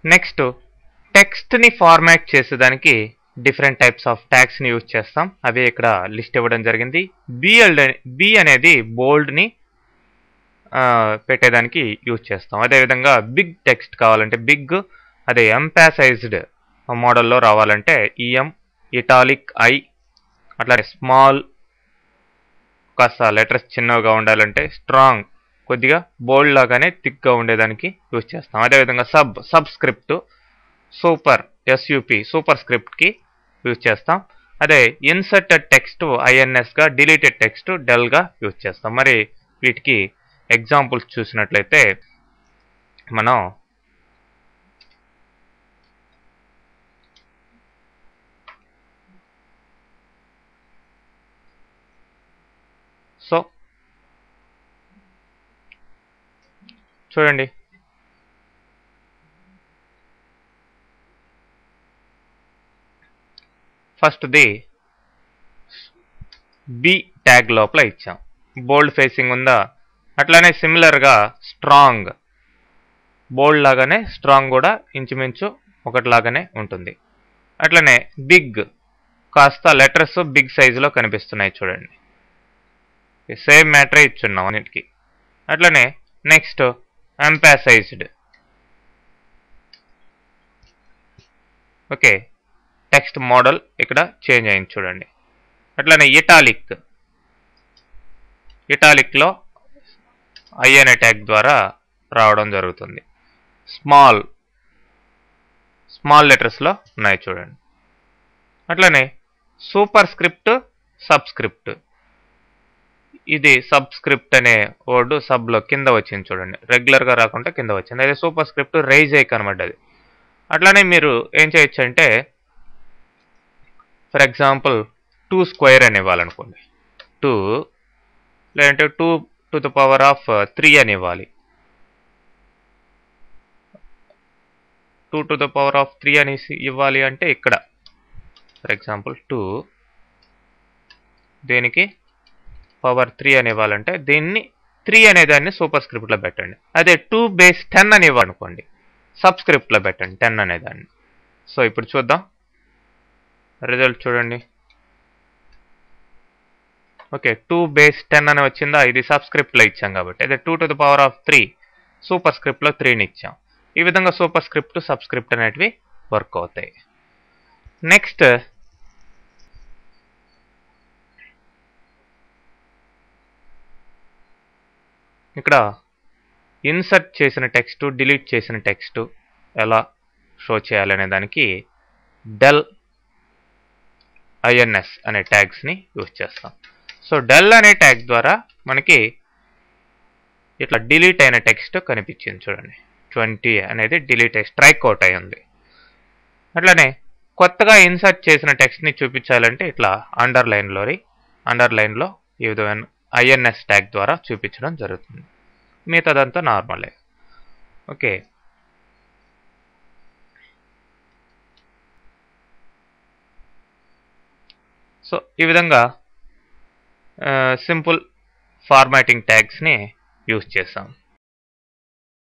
Next టెక్స్ట్ని format చేసేదానికి different types of ట్యాగ్స్ని use చేస్తాం. అవి ఇక్కడ లిస్ట్ ఇవ్వడం జరిగింది. బి అనేది బోల్డ్ని పెట్టేదానికి యూజ్ చేస్తాం. అదేవిధంగా బిగ్ టెక్స్ట్ కావాలంటే బిగ్, అదే ఎంపాసైజ్డ్ మోడల్లో రావాలంటే ఈఎం, ఇటాలిక్ ఐ, అట్లానే స్మాల్ కాస్త లెటర్స్ చిన్నగా ఉండాలంటే స్ట్రాంగ్, కొద్దిగా బోల్డ్ లాగానే థిక్గా ఉండేదానికి యూజ్ చేస్తాం. అదేవిధంగా సబ్స్క్రిప్ట్, సూపర్ ఎస్యూపి సూపర్ స్క్రిప్ట్కి యూజ్ చేస్తాం. అదే ఇన్సర్టెడ్ టెక్స్ట్ ఐఎన్ఎస్గా, డిలీటెడ్ టెక్స్ట్ డెల్గా యూజ్ చేస్తాం. మరి వీటికి ఎగ్జాంపుల్స్ చూసినట్లయితే మనం సో చూడండి, ఫస్ట్ది బి ట్యాగ్ లోపల ఇచ్చాం. బోల్డ్ ఫేసింగ్ ఉందా, అట్లానే సిమిలర్గా స్ట్రాంగ్, బోల్డ్ లాగానే స్ట్రాంగ్ కూడా ఇంచుమించు ఒకటిలాగానే ఉంటుంది. అట్లనే బిగ్, కాస్త లెటర్స్ బిగ్ సైజులో కనిపిస్తున్నాయి చూడండి. సేమ్ మ్యాటరే ఇచ్చున్నాం అన్నిటికీ. అట్లనే నెక్స్ట్ ఎంపాసైజ్డ్, ఓకే, టెక్స్ట్ మోడల్ ఇక్కడ చేంజ్ అయింది చూడండి. అట్లనే ఇటాలిక్లో ఐ అనే ట్యాగ్ ద్వారా రావడం జరుగుతుంది. స్మాల్ లెటర్స్లో ఉన్నాయి చూడండి. అట్లనే సూపర్ స్క్రిప్ట్, సబ్స్క్రిప్ట్, ఇది సబ్స్క్రిప్ట్ అనే వర్డ్ సబ్లో కింద వచ్చింది చూడండి, రెగ్యులర్గా రాకుండా కింద వచ్చింది. అదే సూపర్ స్క్రిప్ట్ రైజ్ అయ్యి కనబడ్డది. అట్లానే మీరు ఏం చేయొచ్చు అంటే, ఫర్ ఎగ్జాంపుల్ 2 స్క్వేర్ అని ఇవ్వాలనుకోండి, 2 లేదంటే 2 to the power of 3 అని ఇవ్వాలి. 2 to the power of 3 అని ఇవ్వాలి అంటే ఇక్కడ ఫర్ ఎగ్జాంపుల్ 2 దేనికి పవర్ 3 అని ఇవ్వాలంటే దీన్ని 3 అనేదాన్ని సూపర్ స్క్రిప్ట్లో పెట్టండి. అదే 2 బేస్ 10 అని ఇవ్వాలనుకోండి, సబ్స్క్రిప్ట్లో పెట్టండి 10 అనేదాన్ని. సో ఇప్పుడు చూద్దాం రిజల్ట్ చూడండి. ఓకే, 2 బేస్ 10 అని వచ్చిందా, ఇది సబ్స్క్రిప్ట్లో ఇచ్చాం కాబట్టి. అదే 2 to the power of 3 super స్క్రిప్ట్లో 3ని ఇచ్చాం. ఈ విధంగా సూపర్ స్క్రిప్ట్, సబ్స్క్రిప్ట్ అనేటివి వర్క్ అవుతాయి. నెక్స్ట్ ఇక్కడ ఇన్సర్ట్ చేసిన టెక్స్ట్, డిలీట్ చేసిన టెక్స్ట్ ఎలా షో చేయాలనే దానికి డెల్ ఐఎన్ఎస్ అనే ట్యాగ్స్ని యూజ్ చేస్తాం. సో డెల్ అనే ట్యాగ్ ద్వారా మనకి ఇట్లా డిలీట్ అయిన టెక్స్ట్ కనిపించింది చూడండి. 20 అనేది డిలీట్ అయ్యి స్ట్రైక్ అవుట్ అయి ఉంది. అట్లనే కొత్తగా ఇన్సర్ట్ చేసిన టెక్స్ట్ని చూపించాలంటే ఇట్లా అండర్లైన్లో ఈ విధమైన ఐఎన్ఎస్ ట్యాగ్ ద్వారా చూపించడం జరుగుతుంది. మిగతాదంతా నార్మలే. ఓకే, సో ఈ విధంగా సింపుల్ ఫార్మాటింగ్ ట్యాగ్స్ని యూజ్ చేస్తాం.